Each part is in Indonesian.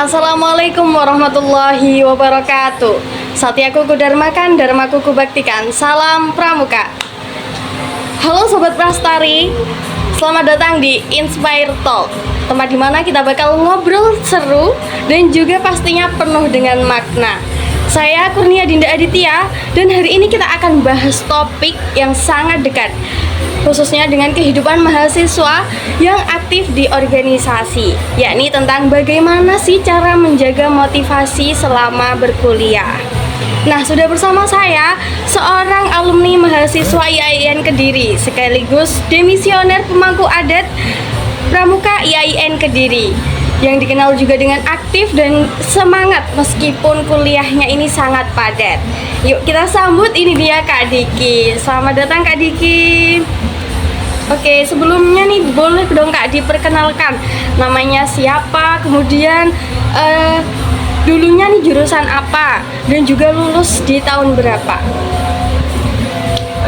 Assalamualaikum warahmatullahi wabarakatuh. Satyaku kudarmakan, dharmaku kubaktikan. Salam Pramuka. Halo Sobat Prastari, selamat datang di Inspire Talk, tempat dimana kita bakal ngobrol seru dan juga pastinya penuh dengan makna. Saya Kurnia Dinda Aditya, dan hari ini kita akan bahas topik yang sangat dekat, khususnya dengan kehidupan mahasiswa yang aktif di organisasi, yakni tentang bagaimana sih cara menjaga motivasi selama berkuliah. Nah, sudah bersama saya seorang alumni mahasiswa IAIN Kediri, sekaligus demisioner pemangku adat Pramuka IAIN Kediri, yang dikenal juga dengan aktif dan semangat meskipun kuliahnya ini sangat padat. Yuk kita sambut, ini dia Kak Diki. Selamat datang Kak Diki. Oke, sebelumnya nih boleh dong Kak diperkenalkan namanya siapa, kemudian dulunya nih jurusan apa, dan juga lulus di tahun berapa?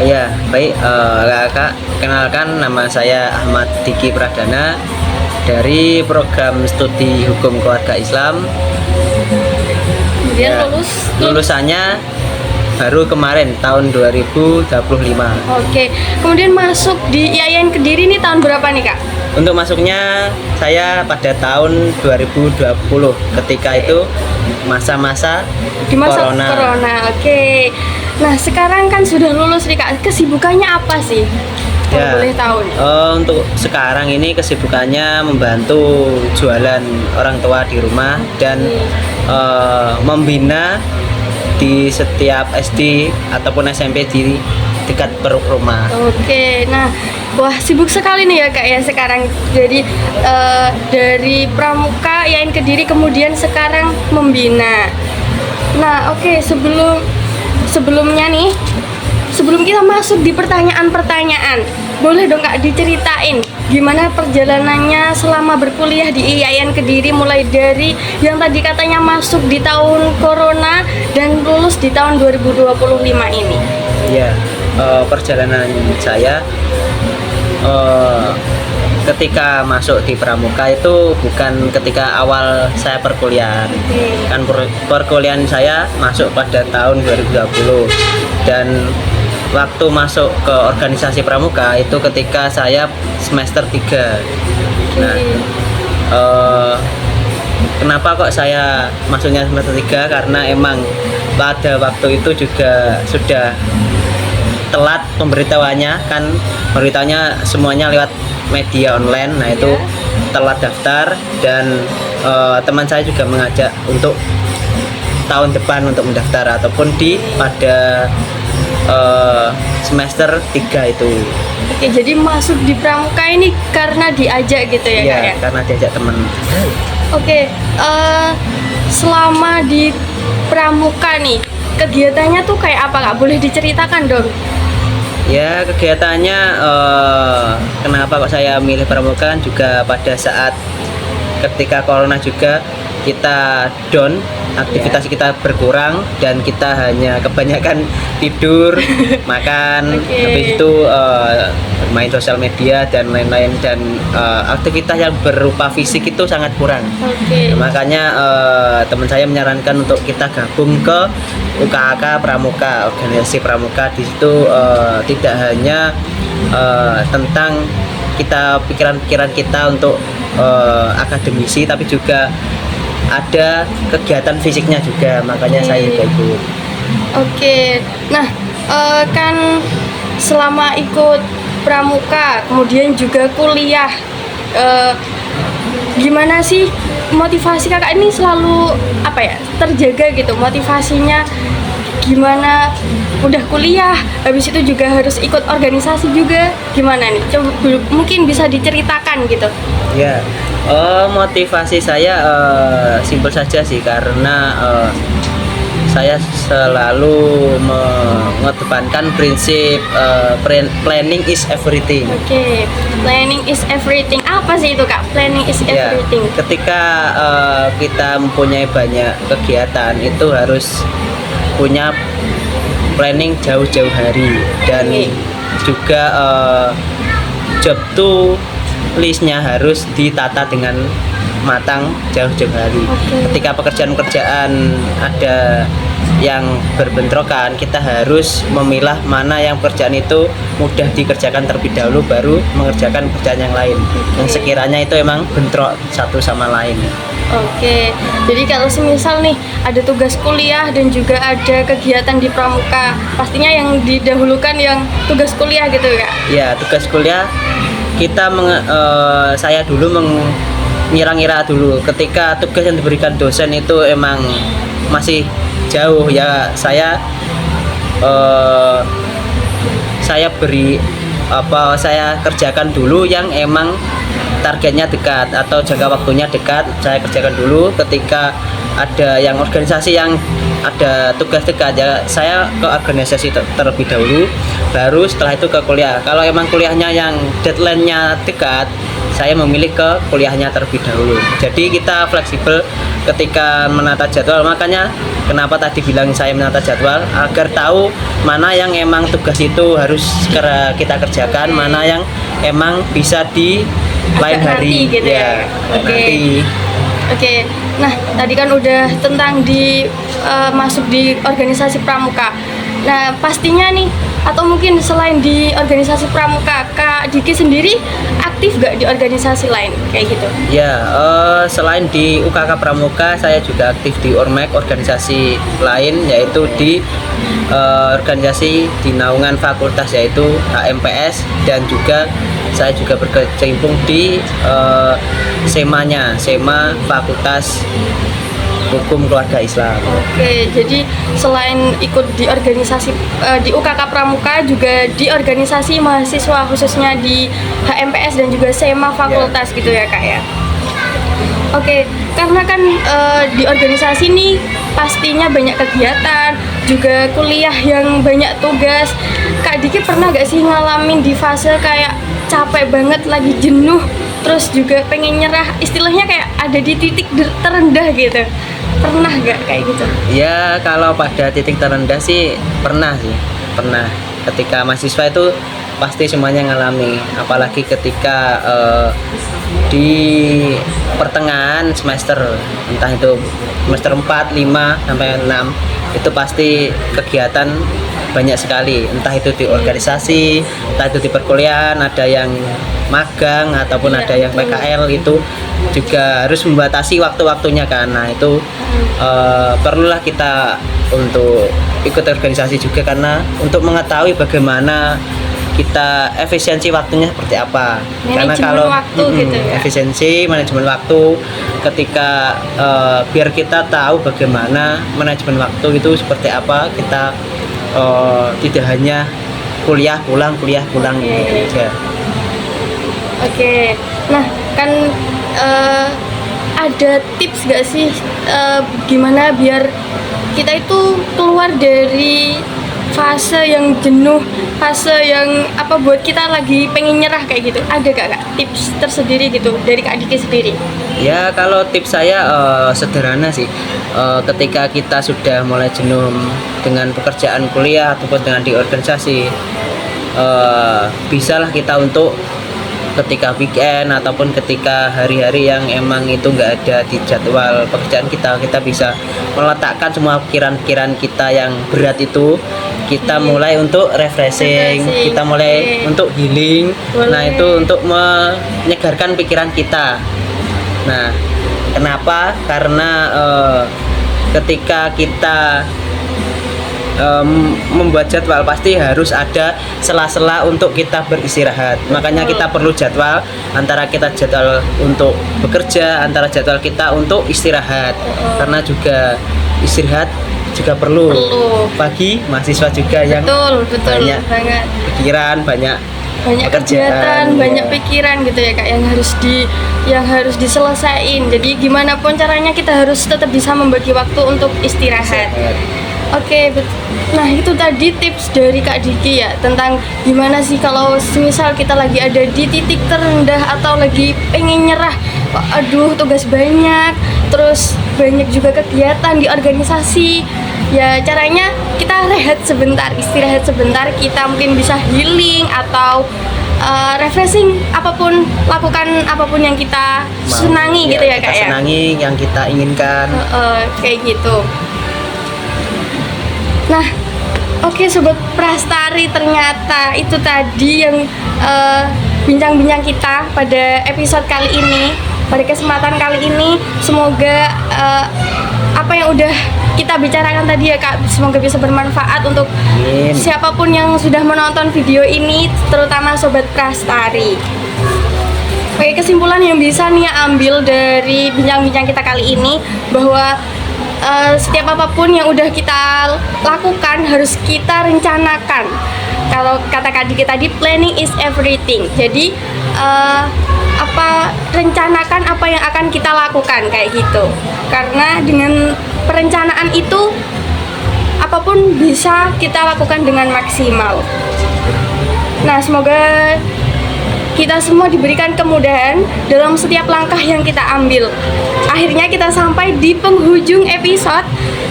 Ya, baik Kak, kenalkan nama saya Ahmad Diki Pradana dari program studi hukum keluarga Islam. Kemudian Ya, lulusannya baru kemarin tahun 2025. Oke, kemudian masuk di IAIN Kediri ini tahun berapa nih Kak? Untuk masuknya saya pada tahun 2020, ketika itu masa-masa Di masa corona. Oke. Nah, sekarang kan sudah lulus nih Kak, kesibukannya apa sih? Kalau Ya, boleh tahu nih. untuk sekarang ini kesibukannya membantu jualan orang tua di rumah dan membina di setiap SD ataupun SMP di dekat peruk rumah. Oke, nah, wah sibuk sekali nih ya Kak ya sekarang. Jadi dari Pramuka IAIN Kediri kemudian sekarang membina. Nah, oke, sebelumnya nih, sebelum kita masuk di pertanyaan-pertanyaan, boleh dong Kak diceritain gimana perjalanannya selama berkuliah di IAIN Kediri, mulai dari yang tadi katanya masuk di tahun corona dan lulus di tahun 2025 ini. Ya, perjalanan saya ketika masuk di Pramuka itu bukan ketika awal saya perkuliahan. Kan perkuliahan saya masuk pada tahun 2020, dan waktu masuk ke organisasi Pramuka itu ketika saya semester 3. Nah, kenapa kok saya masuknya semester 3? Karena emang pada waktu itu juga sudah telat pemberitahuannya, kan pemberitahuannya semuanya lewat media online. Nah, itu telat daftar, dan teman saya juga mengajak untuk tahun depan untuk mendaftar ataupun di pada semester 3 itu. Oke, jadi masuk di Pramuka ini karena diajak gitu ya Kak Iya, ya? karena diajak teman. Oke, selama di Pramuka nih, kegiatannya tuh kayak apa Kak? Boleh diceritakan dong? Ya, kegiatannya kenapa kok saya milih Pramuka kan juga pada saat ketika corona juga kita down, aktivitas kita berkurang, dan kita hanya kebanyakan tidur, makan, habis itu main sosial media dan lain-lain, dan aktivitas yang berupa fisik itu sangat kurang. Makanya teman saya menyarankan untuk kita gabung ke UKAK Pramuka, organisasi Pramuka. Di situ tidak hanya tentang kita pikiran-pikiran kita untuk akademisi, tapi juga ada kegiatan fisiknya juga, makanya saya juga ikut. Oke, nah kan selama ikut Pramuka, kemudian juga kuliah, gimana sih motivasi kakak ini selalu apa ya, terjaga gitu motivasinya? Gimana udah kuliah, habis itu juga harus ikut organisasi juga, gimana nih? Coba mungkin bisa diceritakan gitu. Ya, motivasi saya simpel saja sih, karena saya selalu mengedepankan prinsip planning is everything. Oke, planning is everything. Apa sih itu Kak? Planning is everything. Ya, ketika kita mempunyai banyak kegiatan itu harus punya planning jauh-jauh hari, dan juga job to listnya harus ditata dengan matang jauh-jauh hari. Oke. Ketika pekerjaan-pekerjaan ada yang berbentrokan, kita harus memilah mana yang pekerjaan itu mudah dikerjakan terlebih dahulu, baru mengerjakan pekerjaan yang lain yang sekiranya itu emang bentrok satu sama lain. Oke, jadi kalau semisal nih ada tugas kuliah dan juga ada kegiatan di pramuka, pastinya yang didahulukan yang tugas kuliah gitu ya? Ya, tugas kuliah kita saya dulu mengira-ngira dulu ketika tugas yang diberikan dosen itu emang masih jauh ya, saya kerjakan dulu yang emang targetnya dekat atau jangka waktunya dekat, saya kerjakan dulu. Ketika ada yang organisasi yang ada tugas dekat ya, saya ke organisasi terlebih dahulu, baru setelah itu ke kuliah. Kalau emang kuliahnya yang deadline-nya dekat, saya memilih ke kuliahnya terlebih dahulu. Jadi kita fleksibel ketika menata jadwal. Makanya kenapa tadi bilang saya menata jadwal, agar tahu mana yang emang tugas itu harus kita kerjakan, mana yang emang bisa di lain hari nanti gitu ya. Oke. Nanti. Oke. Nah, tadi kan udah tentang masuk di organisasi pramuka. Nah, pastinya nih, atau mungkin selain di organisasi pramuka, Kak Diki sendiri aktif gak di organisasi lain kayak gitu? Ya, selain di UKK Pramuka, saya juga aktif di Ormek, organisasi lain, yaitu di organisasi di naungan fakultas, yaitu HMPS, dan juga saya juga berkecimpung di SEMA-nya, SEMA Fakultas Hukum Keluarga Islam. Oke, jadi selain ikut di organisasi di UKK Pramuka, juga di organisasi mahasiswa khususnya di HMPS dan juga SEMA fakultas gitu ya Kak ya. Oke, karena kan di organisasi ini pastinya banyak kegiatan, juga kuliah yang banyak tugas. Kak Diki pernah gak sih ngalamin di fase kayak capek banget, lagi jenuh, terus juga pengen nyerah, istilahnya kayak ada di titik terendah gitu? Pernah gak kayak gitu? Ya, kalau pada titik terendah sih pernah. Ketika mahasiswa itu pasti semuanya ngalami, apalagi ketika di pertengahan semester, entah itu semester 4, 5, sampai 6, itu pasti kegiatan banyak sekali, entah itu di organisasi, entah itu di perkuliahan, ada yang magang ataupun ada yang PKL, itu juga harus membatasi waktu-waktunya kan. Nah, itu perlulah kita untuk ikut organisasi juga, karena untuk mengetahui bagaimana kita efisiensi waktunya seperti apa. Karena kalau waktu gitu ya. efisiensi manajemen waktu, ketika biar kita tahu bagaimana manajemen waktu itu seperti apa, kita tidak hanya kuliah pulang gitu aja. Oke, nah kan ada tips gak sih gimana biar kita itu keluar dari fase yang jenuh, fase yang buat kita lagi pengen nyerah kayak gitu? Ada gak Kak tips tersendiri gitu dari Kak Diki sendiri? Ya, kalau tips saya sederhana sih. Ketika kita sudah mulai jenuh dengan pekerjaan kuliah ataupun dengan di organisasi, bisalah kita untuk ketika weekend ataupun ketika hari-hari yang emang itu nggak ada di jadwal pekerjaan kita bisa meletakkan semua pikiran-pikiran kita yang berat itu, kita mulai untuk refreshing, kita mulai untuk healing. Nah, itu untuk menyegarkan pikiran kita. Nah, kenapa? Karena ketika kita membuat jadwal, pasti harus ada sela-sela untuk kita beristirahat. Makanya kita perlu jadwal, antara kita jadwal untuk bekerja, antara jadwal kita untuk istirahat. Karena juga istirahat juga perlu. Bagi mahasiswa juga yang betul banyak banget pikiran, banyak kegiatan, banyak pikiran gitu ya Kak, yang harus diselesain. Jadi gimana pun caranya kita harus tetap bisa membagi waktu untuk istirahat. Oke, nah itu tadi tips dari Kak Diki ya, tentang gimana sih kalau misal kita lagi ada di titik terendah atau lagi pengen nyerah, aduh tugas banyak, terus banyak juga kegiatan di organisasi. Ya caranya kita rehat sebentar, istirahat sebentar, kita mungkin bisa healing atau refreshing, apapun, lakukan apapun yang kita senangi gitu ya kita Kak ya. senangi yang kita inginkan. Kayak gitu. Nah, oke Sobat Prastari, ternyata itu tadi yang bincang-bincang kita pada episode kali ini, pada kesempatan kali ini. Semoga apa yang udah kita bicarakan tadi ya Kak, semoga bisa bermanfaat untuk Amin. siapapun yang sudah menonton video ini, terutama Sobat Prastari. Oke, kesimpulan yang bisa Nia ambil dari bincang-bincang kita kali ini bahwa setiap apapun yang udah kita lakukan harus kita rencanakan. Kalau kata Kak Diki tadi, planning is everything. Jadi rencanakan apa yang akan kita lakukan kayak gitu. Karena dengan perencanaan itu apapun bisa kita lakukan dengan maksimal. Nah, semoga kita semua diberikan kemudahan dalam setiap langkah yang kita ambil. Akhirnya kita sampai di penghujung episode.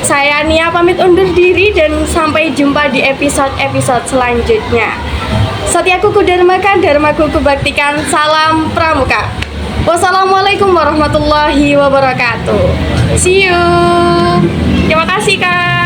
Saya Nia pamit undur diri dan sampai jumpa di episode-episode selanjutnya. Satyaku Dharmakan, Dharmaku Kubaktikan, salam pramuka. Wassalamualaikum warahmatullahi wabarakatuh. See you. Terima kasih Kak.